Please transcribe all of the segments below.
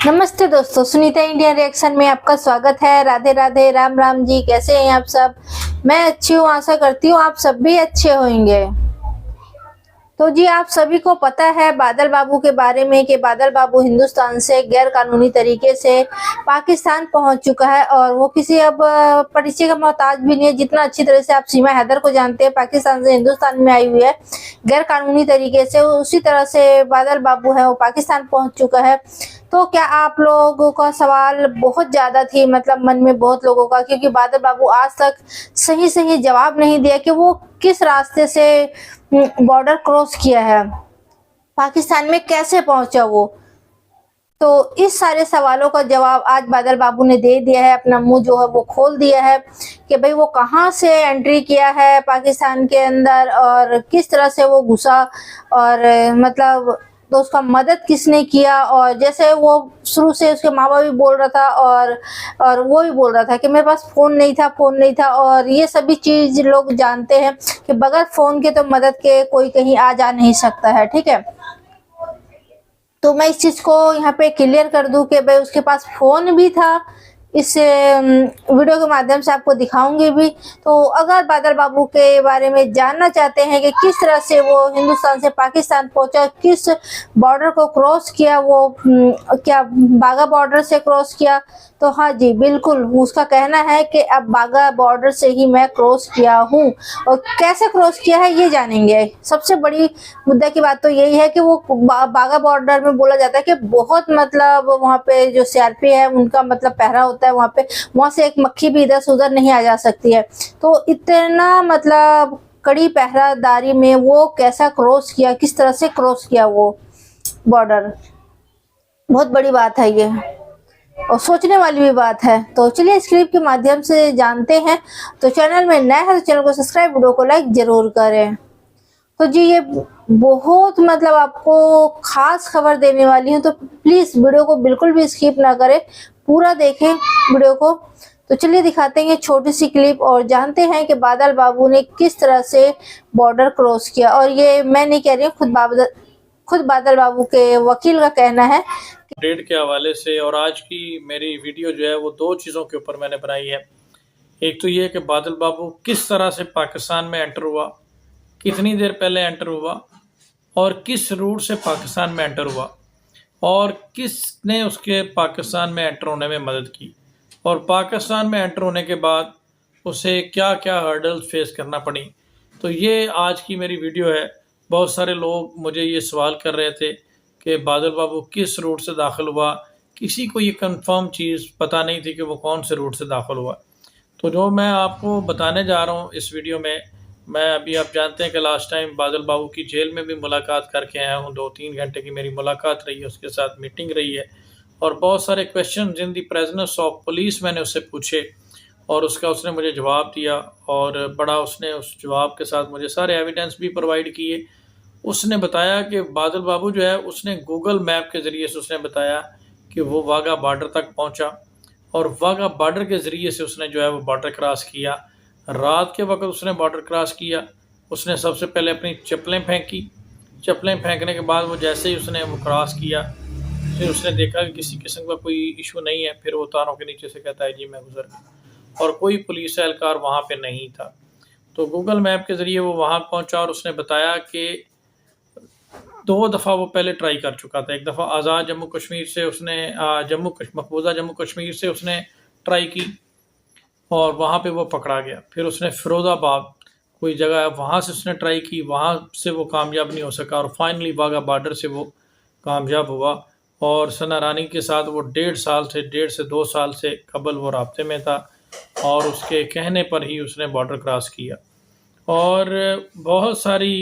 नमस्ते दोस्तों, Sunita India reaction में आपका स्वागत है। राधे राधे, राम राम जी। कैसे हैं आप सब? मैं अच्छी हूँ, आशा करती हूँ आप सब भी अच्छे होंगे। तो जी, आप सभी को पता है बादल बाबू के बारे में कि बादल बाबू हिंदुस्तान से गैर कानूनी तरीके से पाकिस्तान पहुंच चुका है और वो किसी अब परिचय का मोहताज भी नहीं है। जितना अच्छी तरह से आप सीमा हैदर को जानते हैं, पाकिस्तान से हिंदुस्तान में आई हुई है गैर कानूनी तरीके से, उसी तरह से बादल बाबू है वो पाकिस्तान पहुंच चुका है। तो क्या आप लोगों का सवाल बहुत ज्यादा थी, मतलब मन में बहुत लोगों का, क्योंकि बादल बाबू आज तक सही सही जवाब नहीं दिया कि वो किस रास्ते से बॉर्डर क्रॉस किया है, पाकिस्तान में कैसे पहुंचा वो। तो इस सारे सवालों का जवाब आज बादल बाबू ने दे दिया है, अपना मुंह जो है वो खोल दिया है कि भाई वो कहां से एंट्री किया है पाकिस्तान के अंदर और किस तरह से वो घुसा, और मतलब तो उसका मदद किसने किया। और जैसे वो शुरू से उसके माँ बाप भी बोल रहा था और वो भी बोल रहा था कि मेरे पास फोन नहीं था, और ये सभी चीज लोग जानते हैं कि बगैर फोन के तो मदद के कोई कहीं आ जा नहीं सकता है, ठीक है। तो मैं इस चीज को यहाँ पे क्लियर कर दूं कि भाई उसके पास फोन भी था, इस वीडियो के माध्यम से आपको दिखाऊंगी भी। तो अगर बादल बाबू के बारे में जानना चाहते हैं कि किस तरह से वो हिंदुस्तान से पाकिस्तान पहुंचा, किस बॉर्डर को क्रॉस किया, वो क्या बाघा बॉर्डर से क्रॉस किया, तो हाँ जी बिल्कुल, उसका कहना है कि अब बाघा बॉर्डर से ही मैं क्रॉस किया हूँ। और कैसे क्रॉस किया है ये जानेंगे। सबसे बड़ी मुद्दा की बात तो यही है कि वो बाघा बॉर्डर में बोला जाता है कि बहुत मतलब वहाँ पे जो सीआरपी है उनका मतलब पहरा होता है वहाँ पे, वहाँ से एक मक्खी भी इधर से उधर नहीं आ जा सकती है। तो इतना मतलब कड़ी पहरादारी में वो कैसा क्रॉस किया, किस तरह से क्रॉस किया वो बॉर्डर, बहुत बड़ी बात है ये और सोचने वाली भी बात है। तो चलिए इस क्लिप के माध्यम से जानते हैं। तो चैनल में नया है तो चैनल को सब्सक्राइब, वीडियो को लाइक जरूर करें। तो जी ये बहुत मतलब आपको खास खबर देने वाली हूँ, तो प्लीज वीडियो को बिल्कुल भी स्किप ना करें, पूरा देखें वीडियो को। तो चलिए दिखाते हैं छोटी सी क्लिप और जानते हैं कि बादल बाबू ने किस तरह से बॉर्डर क्रॉस किया। और ये मैं नहीं कह रही हूँ, खुद बादल बाबू के वकील का कहना है। अपडेट के हवाले से और आज की मेरी वीडियो जो है वो दो चीज़ों के ऊपर मैंने बनाई है। एक तो ये कि बादल बाबू किस तरह से पाकिस्तान में एंटर हुआ, कितनी देर पहले एंटर हुआ और किस रूट से पाकिस्तान में एंटर हुआ, और किसने उसके पाकिस्तान में एंटर होने में मदद की, और पाकिस्तान में एंटर होने के बाद उसे क्या क्या हर्डल्स फेस करना पड़ी। तो ये आज की मेरी वीडियो है। बहुत सारे लोग मुझे ये सवाल कर रहे थे कि बादल बाबू किस रूट से दाखिल हुआ, किसी को ये कंफर्म चीज़ पता नहीं थी कि वो कौन से रूट से दाखिल हुआ। तो जो मैं आपको बताने जा रहा हूँ इस वीडियो में, मैं अभी आप जानते हैं कि लास्ट टाइम बादल बाबू की जेल में भी मुलाकात करके आया हूँ। 2-3 घंटे की मेरी मुलाकात रही है, उसके साथ मीटिंग रही है और बहुत सारे question in the presence of police मैंने उससे पूछे और उसने मुझे जवाब दिया और बड़ा उसने उस जवाब के साथ मुझे सारे एविडेंस भी प्रोवाइड किए। उसने बताया कि बादल बाबू जो है उसने गूगल मैप के ज़रिए से उसने बताया कि वो वाघा बॉर्डर तक पहुंचा और वाघा बॉर्डर के ज़रिए से उसने जो है वो बॉर्डर क्रॉस किया। रात के वक्त उसने बॉर्डर क्रॉस किया। उसने सबसे पहले अपनी चप्पलें फेंकी। चप्पलें फेंकने के बाद वो जैसे ही उसने वो क्रॉस किया, फिर उसने देखा कि किसी किस्म का कोई इशू नहीं है, फिर वो तारों के नीचे से कहता है जी मैं गुजर गया, और कोई पुलिस एहलकार वहाँ पे नहीं था। तो गूगल मैप के ज़रिए वो वहाँ पहुँचा और उसने बताया कि 2 दफ़ा वो पहले ट्राई कर चुका था। एक दफ़ा आज़ाद जम्मू कश्मीर से उसने मकबूजा जम्मू कश्मीर से उसने ट्राई की और वहाँ पे वो पकड़ा गया। फिर उसने फ़िरोज़ाबाद कोई जगह है वहाँ से उसने ट्राई की, वहाँ से वो कामयाब नहीं हो सका और फाइनली वाघा बॉर्डर से वो कामयाब हुआ। और सना रानी के साथ वो 1.5 से 2 साल से कबल वो राब्ते में था और उसके कहने पर ही उसने बॉर्डर क्रॉस किया। और बहुत सारी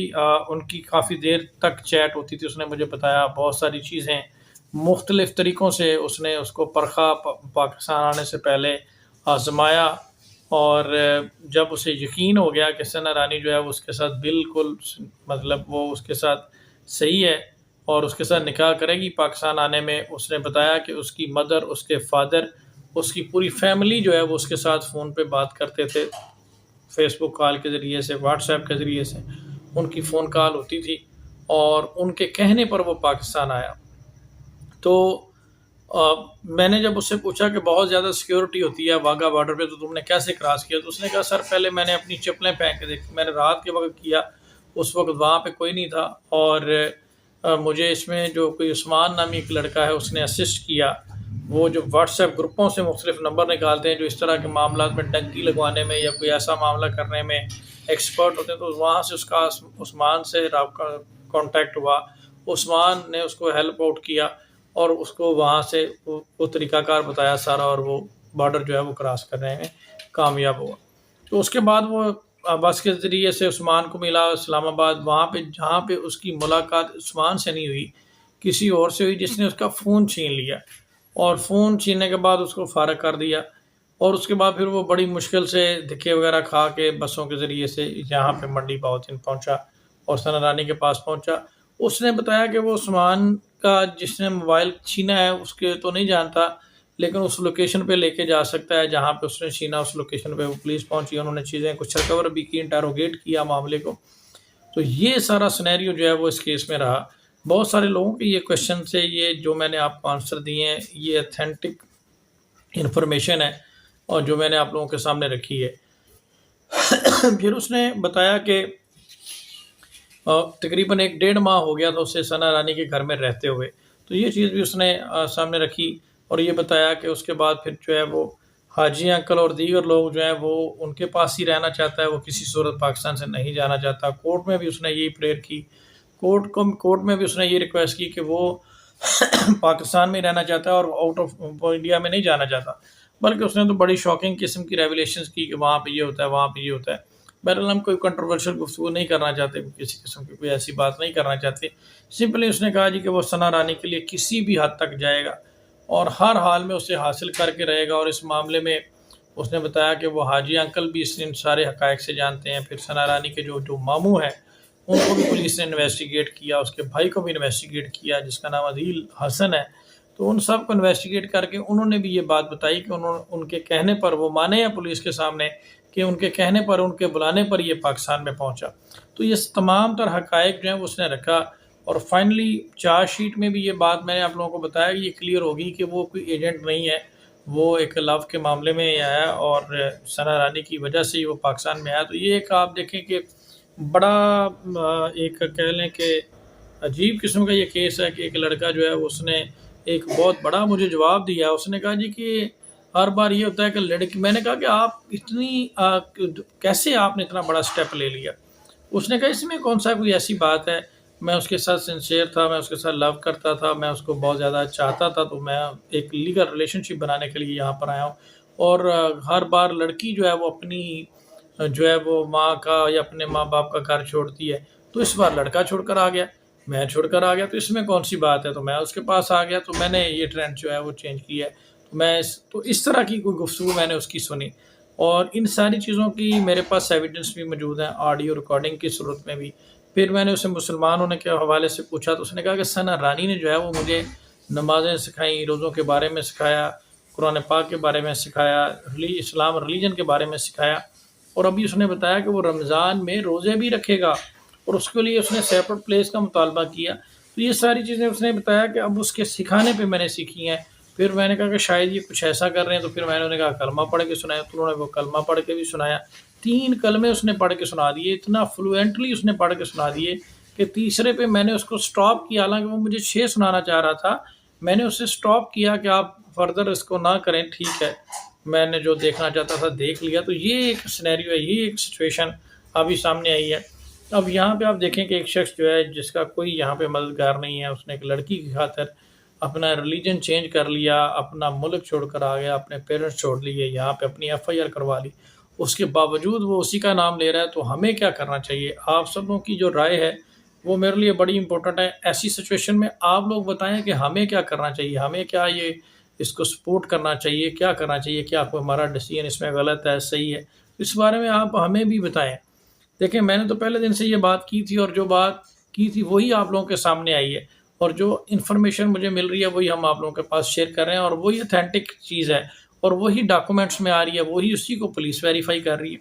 उनकी काफ़ी देर तक चैट होती थी। उसने मुझे बताया बहुत सारी चीज़ें मुख्तलिफ़ तरीक़ों से उसने उसको परखा, पाकिस्तान आने से पहले आज़माया, और जब उसे यकीन हो गया कि सना रानी जो है वो उसके साथ बिल्कुल मतलब वो उसके साथ सही है और उसके साथ निकाह करेगी पाकिस्तान आने में, उसने बताया कि उसकी मदर, उसके फादर, उसकी पूरी फैमिली जो है वो उसके साथ फ़ोन पे बात करते थे, फेसबुक कॉल के ज़रिए से, व्हाट्सएप के ज़रिए से उनकी फ़ोन कॉल होती थी और उनके कहने पर वो पाकिस्तान आया। तो मैंने जब उससे पूछा कि बहुत ज़्यादा सिक्योरिटी होती है वाघा बॉर्डर पे, तो तुमने कैसे क्रॉस किया? तो उसने कहा सर पहले मैंने अपनी चप्पलें पहन के देखी, मैंने रात के वक्त किया, उस वक्त वहाँ पे कोई नहीं था, और मुझे इसमें जो कोई उस्मान नामी एक लड़का है उसने असिस्ट किया। वो जो व्हाट्सएप ग्रुपों से मुख्तलिफ नंबर निकालते हैं जो इस तरह के मामला में डंकी लगवाने में या कोई ऐसा मामला करने में एक्सपर्ट होते हैं, तो वहाँ से उसका उस्मान से राब्ता कांटेक्ट हुआ। उस्मान ने उसको हेल्प आउट किया और उसको वहाँ से वो तरीक़ाकार बताया सारा, और वो बॉर्डर जो है वो क्रॉस करने में कामयाब हुआ। तो उसके बाद वो बस के ज़रिए से उस्मान को मिला इस्लामाबाद, वहाँ पे जहाँ पे उसकी मुलाकात उस्मान से नहीं हुई, किसी और से हुई जिसने उसका फ़ोन छीन लिया, और फ़ोन छीनने के बाद उसको फारग कर दिया। और उसके बाद फिर वो बड़ी मुश्किल से धक्के वगैरह खा के बसों के ज़रिए से यहाँ पे मंडी बहाउद्दीन पहुँचा और सना रानी के पास पहुँचा। उसने बताया कि वो उस्मान का जिसने मोबाइल छीना है उसके तो नहीं जानता, लेकिन उस लोकेशन पे लेके जा सकता है जहाँ पे उसने छीना। उस लोकेशन पे वो पुलिस पहुंची, उन्होंने चीज़ें कुछ रिकवर भी की, इंटरोगेट किया मामले को। तो ये सारा सिनेरियो जो है वो इस केस में रहा। बहुत सारे लोगों के ये क्वेश्चन से ये जो मैंने आपको आंसर दिए हैं ये अथेंटिक इन्फॉर्मेशन है और जो मैंने आप लोगों के सामने रखी है। फिर उसने बताया कि तकरीबन 1 डेढ़ माह हो गया था उसे सना रानी के घर में रहते हुए, तो ये चीज़ भी उसने सामने रखी और ये बताया कि उसके बाद फिर जो है वो हाजी अंकल और दीगर लोग जो हैं वो उनके पास ही रहना चाहता है, वो किसी सूरत पाकिस्तान से नहीं जाना चाहता। कोर्ट में भी उसने यही प्रेयर की, कोर्ट में भी उसने ये रिक्वेस्ट की कि वो पाकिस्तान में रहना चाहता है और आउट ऑफ इंडिया में नहीं जाना चाहता। बल्कि उसने तो बड़ी शॉकिंग किस्म की रेवलेशंस की कि वहाँ पे ये होता है, वहाँ पे ये होता है। बहरहाल हम कोई कंट्रोवर्शियल गुफ्तगू नहीं करना चाहते, किसी किस्म की कोई ऐसी बात नहीं करना चाहते। सिंपली उसने कहा जी कि वो सना रानी के लिए किसी भी हद तक जाएगा और हर हाल में उसे हासिल करके रहेगा। और इस मामले में उसने बताया कि वो हाजी अंकल भी इन सारे हक़ाइक़ से जानते हैं। फिर सना रानी के जो मामू हैं उनको भी पुलिस ने इन्वेस्टिगेट किया, उसके भाई को भी इन्वेस्टिगेट किया जिसका नाम अदील हसन है। तो उन सब को इन्वेस्टिगेट करके उन्होंने भी ये बात बताई कि उनके कहने पर, वो माने या पुलिस के सामने, कि उनके कहने पर, उनके बुलाने पर ये पाकिस्तान में पहुंचा। तो ये तमाम तर हक़ाइक़ जो हैं वो उसने रखा और फाइनली चार्जशीट में भी ये बात मैंने आप लोगों को बताया कि ये क्लियर होगी कि वो कोई एजेंट नहीं है, वो एक लव के मामले में आया और सना रानी की वजह से ही वो पाकिस्तान में आया। तो ये एक आप देखें कि बड़ा एक कह लें कि अजीब किस्म का ये केस है कि एक लड़का जो है उसने एक बहुत बड़ा मुझे जवाब दिया। उसने कहा जी कि हर बार ये होता है कि लड़की, मैंने कहा कि आप इतनी कैसे आपने इतना बड़ा स्टेप ले लिया? उसने कहा इसमें कौन सा कोई ऐसी बात है, मैं उसके साथ सिंसियर था, मैं उसके साथ लव करता था, मैं उसको बहुत ज़्यादा चाहता था, तो मैं एक लीगल रिलेशनशिप बनाने के लिए यहाँ पर आया हूँ। और हर बार लड़की जो है वो अपनी जो है वो माँ का या अपने माँ बाप का घर छोड़ती है, तो इस बार लड़का छोड़कर आ गया, मैं छोड़कर आ गया, तो इसमें कौन सी बात है? तो मैं उसके पास आ गया, तो मैंने ये ट्रेंड जो है वो चेंज किया है। तो इस तरह की कोई गुफ्तगू मैंने उसकी सुनी और इन सारी चीज़ों की मेरे पास एविडेंस भी मौजूद है, ऑडियो रिकॉर्डिंग की सूरत में भी। फिर मैंने उसे मुसलमान होने के हवाले से पूछा तो उसने कहा कि सना रानी ने जो है वो मुझे नमाज़ें सिखाई, रोज़ों के बारे में सिखाया, कुरान पाक के बारे में सिखाया, इस्लाम रिलीजन के बारे में सिखाया। और अभी उसने बताया कि वो रमज़ान में रोज़े भी रखेगा और उसके लिए उसने सेपरेट प्लेस का मुतालबा किया। तो ये सारी चीज़ें उसने बताया कि अब उसके सिखाने पे मैंने सीखी हैं। फिर मैंने कहा कि शायद ये कुछ ऐसा कर रहे हैं, तो फिर मैंने उन्हें कहा कलमा पढ़ के सुनाया, तो उन्होंने वो कलमा पढ़ के भी सुनाया। 3 कलमे उसने पढ़ के सुना दिए, इतना फ्लुएंटली उसने पढ़ के सुना दिए कि तीसरे पे मैंने उसको स्टॉप किया, हालाँकि वो मुझे 6 सुनाना चाह रहा था। मैंने उससे स्टॉप किया कि आप फर्दर इसको ना करें, ठीक है, मैंने जो देखना चाहता था देख लिया। तो ये एक सिनेरियो है, ये एक सिचुएशन अभी सामने आई है। अब यहाँ पे आप देखें कि एक शख्स जो है जिसका कोई यहाँ पे मददगार नहीं है, उसने एक लड़की की खातिर अपना रिलीजन चेंज कर लिया, अपना मुल्क छोड़कर आ गया, अपने पेरेंट्स छोड़ लिए, यहाँ पे अपनी FIR करवा ली, उसके बावजूद वो उसी का नाम ले रहा है। तो हमें क्या करना चाहिए? आप सब लोगों की जो राय है वो मेरे लिए बड़ी इंपॉर्टेंट है। ऐसी सिचुएशन में आप लोग बताएं कि हमें क्या करना चाहिए, हमें क्या ये इसको सपोर्ट करना चाहिए, क्या करना चाहिए, क्या कोई हमारा डिसीजन इसमें गलत है, सही है? इस बारे में आप हमें भी बताएं। देखिए, मैंने तो पहले दिन से ये बात की थी और जो बात की थी वही आप लोगों के सामने आई है और जो इन्फॉर्मेशन मुझे मिल रही है वही हम आप लोगों के पास शेयर कर रहे हैं और वही ऑथेंटिक चीज़ है और वही डॉक्यूमेंट्स में आ रही है, वही उसी को पुलिस वेरीफाई कर रही है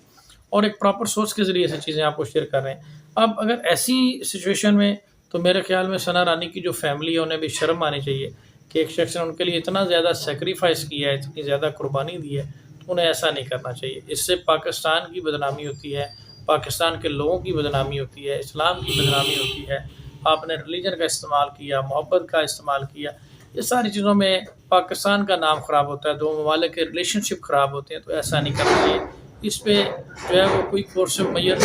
और एक प्रॉपर सोर्स के ज़रिए से चीज़ें आपको शेयर कर रहे हैं। अब अगर ऐसी सिचुएशन में तो मेरे ख्याल में सना रानी की जो फैमिली है उन्हें भी शर्म आनी चाहिए कि एक शख्स ने उनके लिए इतना ज़्यादा सेक्रीफाइस किया है, इतनी ज़्यादा कुर्बानी दी है, तो उन्हें ऐसा नहीं करना चाहिए। इससे पाकिस्तान की बदनामी होती है, पाकिस्तान के लोगों की बदनामी होती है, इस्लाम की बदनामी होती है। आपने रिलीजन का इस्तेमाल किया, मोहब्बत का इस्तेमाल किया, ये सारी चीज़ों में पाकिस्तान का नाम ख़राब होता है, दो ममालिक के रिलेशनशिप ख़राब होते हैं, तो ऐसा नहीं करना चाहिए। इस पे जो है वो कोई कोर्स मैयर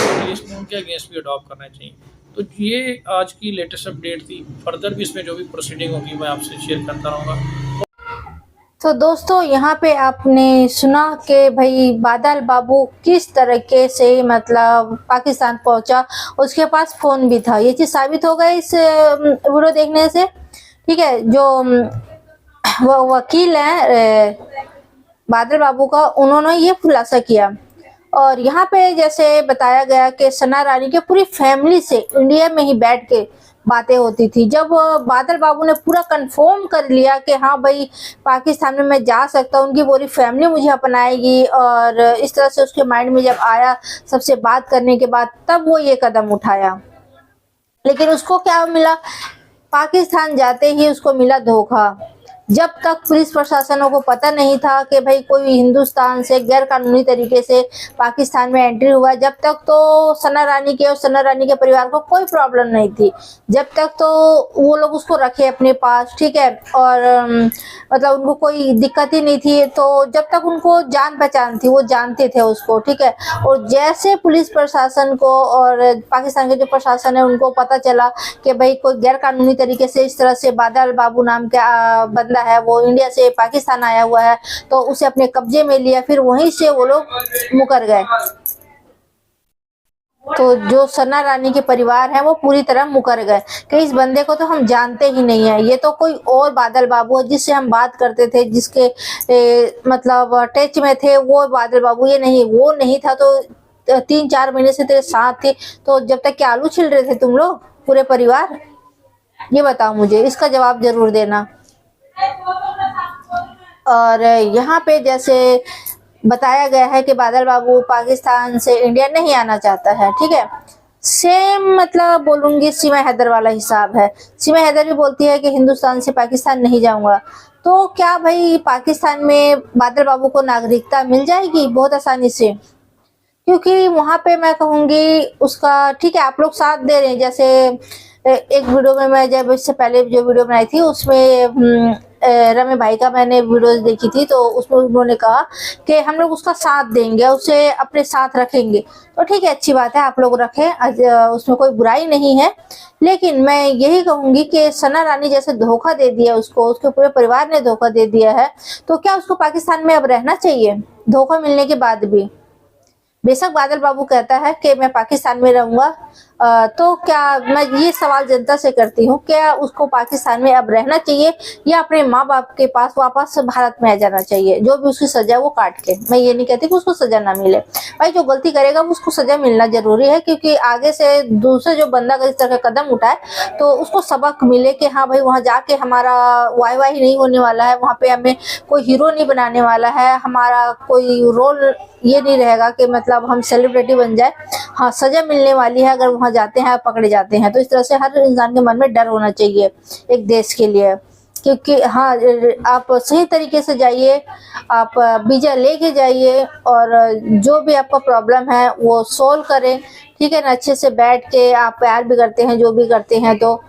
उनके अगेंस्ट भी अडॉप्ट करना चाहिए। तो ये आज की लेटेस्ट अपडेट थी। फर्दर भी इसमें जो भी प्रोसीडिंग होगी मैं आपसे शेयर करता रहूँगा। तो दोस्तों यहाँ पे आपने सुना कि भाई बादल बाबू किस तरीके से मतलब पाकिस्तान पहुंचा, उसके पास फोन भी था। ये चीज साबित हो गई इस वीडियो देखने से। ठीक है, जो वो वकील है बादल बाबू का, उन्होंने ये खुलासा किया। और यहाँ पे जैसे बताया गया कि सना रानी के पूरी फैमिली से इंडिया में ही बैठ के बातें होती थी। जब बादल बाबू ने पूरा कंफर्म कर लिया कि हाँ भाई पाकिस्तान में मैं जा सकता हूँ, उनकी पूरी फैमिली मुझे अपनाएगी, और इस तरह से उसके माइंड में जब आया सबसे बात करने के बाद, तब वो ये कदम उठाया। लेकिन उसको क्या मिला? पाकिस्तान जाते ही उसको मिला धोखा। जब तक पुलिस प्रशासनों को पता नहीं था कि भाई कोई हिंदुस्तान से गैर कानूनी तरीके से पाकिस्तान में एंट्री हुआ, जब तक तो सना रानी के और सना रानी के परिवार को कोई प्रॉब्लम नहीं थी। जब तक तो वो लोग उसको रखे अपने पास, ठीक है, और मतलब उनको कोई दिक्कत ही नहीं थी। तो जब तक उनको जान पहचान थी, वो जानते थे उसको, ठीक है। और जैसे पुलिस प्रशासन को और पाकिस्तान के जो प्रशासन है उनको पता चला कि भाई कोई गैर कानूनी तरीके से इस तरह से बादल बाबू नाम का बंदा है वो इंडिया से पाकिस्तान आया हुआ है, तो उसे अपने कब्जे में लिया। फिर वहीं से वो लोग मुकर गए। तो जो सना रानी के परिवार है वो पूरी तरह मुकर गए कि इस बंदे को तो हम जानते ही नहीं है, ये तो कोई और बादल बाबू है जिससे हम बात करते थे, जिसके मतलब टच में थे, वो बादल बाबू ये नहीं, वो नहीं था। तो 3-4 महीने से तेरे साथ थे, तो जब तक के आलू छिल रहे थे तुम लोग पूरे परिवार? ये बताओ मुझे, इसका जवाब जरूर देना। और यहाँ पे जैसे बताया गया है कि बादल बाबू पाकिस्तान से इंडिया नहीं आना चाहता है, ठीक है। सेम मतलब बोलूंगी सीमा हैदर वाला हिसाब है। सीमा हैदर भी बोलती है कि हिंदुस्तान से पाकिस्तान नहीं जाऊंगा। तो क्या भाई पाकिस्तान में बादल बाबू को नागरिकता मिल जाएगी बहुत आसानी से? क्योंकि वहां पे मैं कहूंगी उसका, ठीक है, आप लोग साथ दे रहे हैं। जैसे एक वीडियो में मैं जब इससे पहले जो वीडियो बनाई थी उसमें रमे भाई का मैंने वीडियो देखी थी, तो उसमें उन्होंने कहा कि हम लोग उसका साथ देंगे, उसे अपने साथ रखेंगे। तो ठीक है, अच्छी बात है, आप लोग रखें, उसमें कोई बुराई नहीं है। लेकिन मैं यही कहूंगी कि सना रानी जैसे धोखा दे दिया उसको, उसके पूरे परिवार ने धोखा दे दिया है, तो क्या उसको पाकिस्तान में अब रहना चाहिए धोखा मिलने के बाद भी? बेशक बादल बाबू कहता है कि मैं पाकिस्तान में रहूंगा, तो क्या, मैं ये सवाल जनता से करती हूँ, क्या उसको पाकिस्तान में अब रहना चाहिए या अपने माँ बाप के पास वापस भारत में आ जाना चाहिए? जो भी उसकी सजा है वो काट के। मैं ये नहीं कहती कि उसको सजा ना मिले, भाई जो गलती करेगा उसको सजा मिलना जरूरी है, क्योंकि आगे से दूसरे जो बंदा इस तरह का कदम उठाए तो उसको सबक मिले कि हाँ भाई वहां जाके हमारा वाई वाई नहीं होने वाला है, वहां पे हमें कोई हीरो नहीं बनाने वाला है, हमारा कोई रोल ये नहीं रहेगा कि मतलब हम सेलिब्रिटी बन जाए। हाँ, सजा मिलने वाली है अगर वहां जाते हैं, पकड़े जाते हैं। तो इस तरह से हर इंसान के मन में डर होना चाहिए एक देश के लिए, क्योंकि हाँ, आप सही तरीके से जाइए, आप वीजा लेके जाइए, और जो भी आपका प्रॉब्लम है वो सोल्व करें, ठीक है ना। अच्छे से बैठ के आप प्यार भी करते हैं, जो भी करते हैं, तो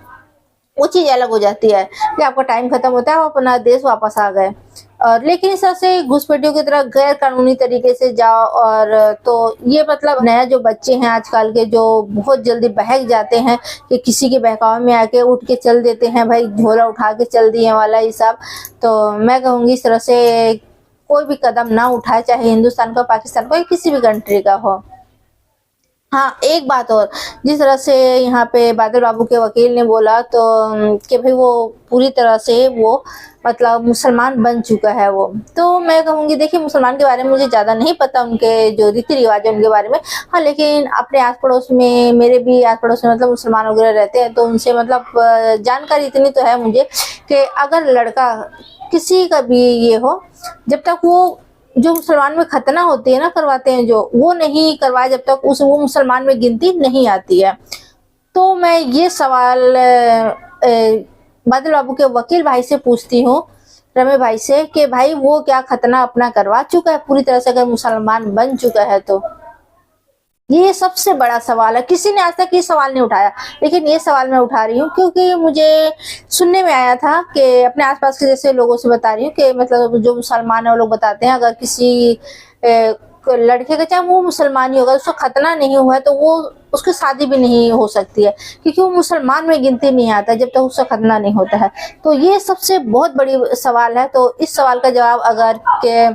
वो चीज अलग हो जाती है कि आपका टाइम खत्म होता है, आप अपना देश वापस आ गए। और लेकिन इस तरह से घुसपैठियों की तरह गैर कानूनी तरीके से जाओ, और तो ये मतलब नया जो बच्चे हैं आजकल के, जो बहुत जल्दी बहक जाते हैं कि किसी के बहकावे में आके उठ के चल देते हैं, भाई झोला उठा के चल दिए वाला हिसाब। तो मैं कहूँगी इस तरह से कोई भी कदम ना उठाए, चाहे हिंदुस्तान का, पाकिस्तान का, किसी भी कंट्री का हो। हाँ, एक बात और, जिस तरह से यहाँ पे बादल बाबू के वकील ने बोला तो कि भाई वो पूरी तरह से वो मतलब मुसलमान बन चुका है वो, तो मैं कहूँगी देखिए मुसलमान के बारे में मुझे ज़्यादा नहीं पता, उनके जो रीति रिवाज है उनके बारे में। हाँ, लेकिन अपने आस पड़ोस में, मेरे भी आस पड़ोस में मतलब मुसलमान वगैरह रहते हैं, तो उनसे मतलब जानकारी इतनी तो है मुझे कि अगर लड़का किसी का भी ये हो, जब तक वो जो मुसलमान में खतना होती है ना, करवाते हैं जो, वो नहीं करवाए जब तक वो मुसलमान में गिनती नहीं आती है। तो मैं ये सवाल बादल बाबू के वकील भाई से पूछती हूँ, रमे भाई से, कि भाई वो क्या खतना अपना करवा चुका है पूरी तरह से, अगर मुसलमान बन चुका है तो? ये सबसे बड़ा सवाल है। किसी ने आज तक ये सवाल नहीं उठाया, लेकिन ये सवाल मैं उठा रही हूँ क्योंकि मुझे सुनने में आया था कि अपने आसपास के जैसे लोगों से बता रही हूँ कि मतलब जो मुसलमान है वो लोग बताते हैं, अगर किसी लड़के का, चाहे वो मुसलमान ही होगा, उसका खतना नहीं हुआ है तो वो उसकी शादी भी नहीं हो सकती है, क्योंकि वो मुसलमान में गिनती नहीं आता जब तक उसका खतना नहीं होता है। तो ये सबसे बहुत बड़ी सवाल है। तो इस सवाल का जवाब अगर के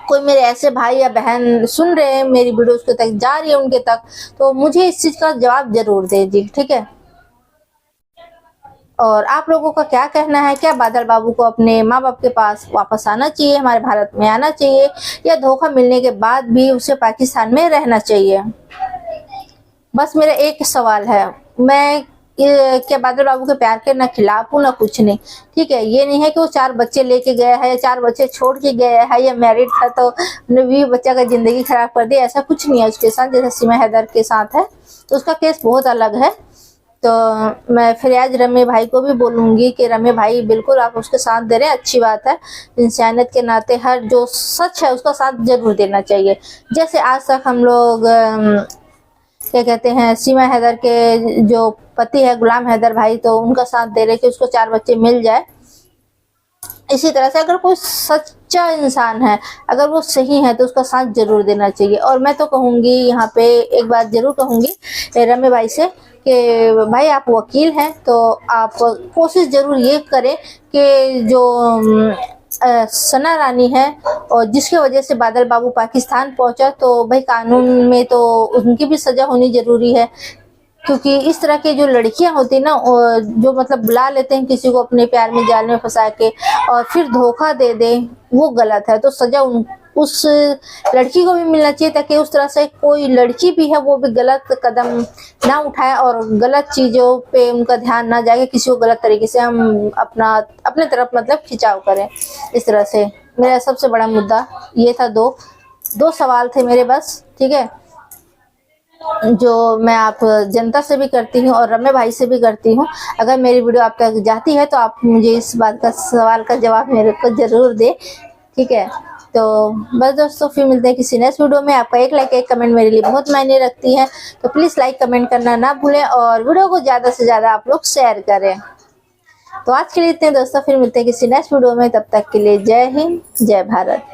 कोई मेरे ऐसे भाई या बहन सुन रहे हैं, मेरी वीडियो उसके तक जा रही है उनके तक, तो मुझे इस चीज का जवाब जरूर दीजिए, ठीक है। और आप लोगों का क्या कहना है? क्या बादल बाबू को अपने माँ बाप के पास वापस आना चाहिए, हमारे भारत में आना चाहिए, या धोखा मिलने के बाद भी उसे पाकिस्तान में रहना चाहिए? बस मेरा एक सवाल है। मैं क्या बादल बाबू के प्यार के ना खिलाफ हूँ ना कुछ नहीं, ठीक है। ये नहीं है कि वो 4 बच्चे लेके गया है या 4 बच्चे छोड़ के गया है या मैरिड था तो 20 बच्चा का जिंदगी खराब कर दिया, ऐसा कुछ नहीं है उसके साथ, जैसे सीमा हैदर के साथ है। तो उसका केस बहुत अलग है। तो मैं फिर आज रमे भाई को भी बोलूंगी कि रमे भाई बिल्कुल आप उसके साथ दे रहे हैं, अच्छी बात है। इंसानियत के नाते हर जो सच है उसका साथ जरूर देना चाहिए। जैसे आज तक हम लोग क्या कहते हैं, सीमा हैदर के जो पति है गुलाम हैदर भाई, तो उनका साथ दे रहे कि उसको 4 बच्चे मिल जाए। इसी तरह से अगर कोई सच्चा इंसान है, अगर वो सही है, तो उसका साथ जरूर देना चाहिए। और मैं तो कहूंगी यहाँ पे एक बात जरूर कहूंगी रमे भाई से कि भाई आप वकील हैं तो आप कोशिश जरूर ये करें कि जो सना रानी है और जिसकी वजह से बादल बाबू पाकिस्तान पहुंचा, तो भाई कानून में तो उनकी भी सजा होनी जरूरी है। क्योंकि इस तरह की जो लड़कियां होती ना, जो मतलब बुला लेते हैं किसी को अपने प्यार में जाल में फंसा के और फिर धोखा दे दे, वो गलत है। तो सजा उस लड़की को भी मिलना चाहिए, ताकि उस तरह से कोई लड़की भी है वो भी गलत कदम ना उठाए और गलत चीजों पे उनका ध्यान ना जाए, किसी को गलत तरीके से हम अपने तरफ मतलब खिंचाव करें। इस तरह से मेरा सबसे बड़ा मुद्दा ये था। दो सवाल थे मेरे बस, ठीक है, जो मैं आप जनता से भी करती हूँ और रमे भाई से भी करती हूँ। अगर मेरी वीडियो आप तक जाती है तो आप मुझे इस बात का सवाल का जवाब मेरे को जरूर दे, ठीक है। तो बस दोस्तों, फिर मिलते हैं किसी नेक्स्ट वीडियो में। आपका एक लाइक एक कमेंट मेरे लिए बहुत मायने रखती है, तो प्लीज लाइक कमेंट करना ना भूलें और वीडियो को ज्यादा से ज्यादा आप लोग शेयर करें। तो आज के लिए इतने दोस्तों, फिर मिलते हैं किसी नेक्स्ट वीडियो में। तब तक के लिए जय हिंद, जय भारत।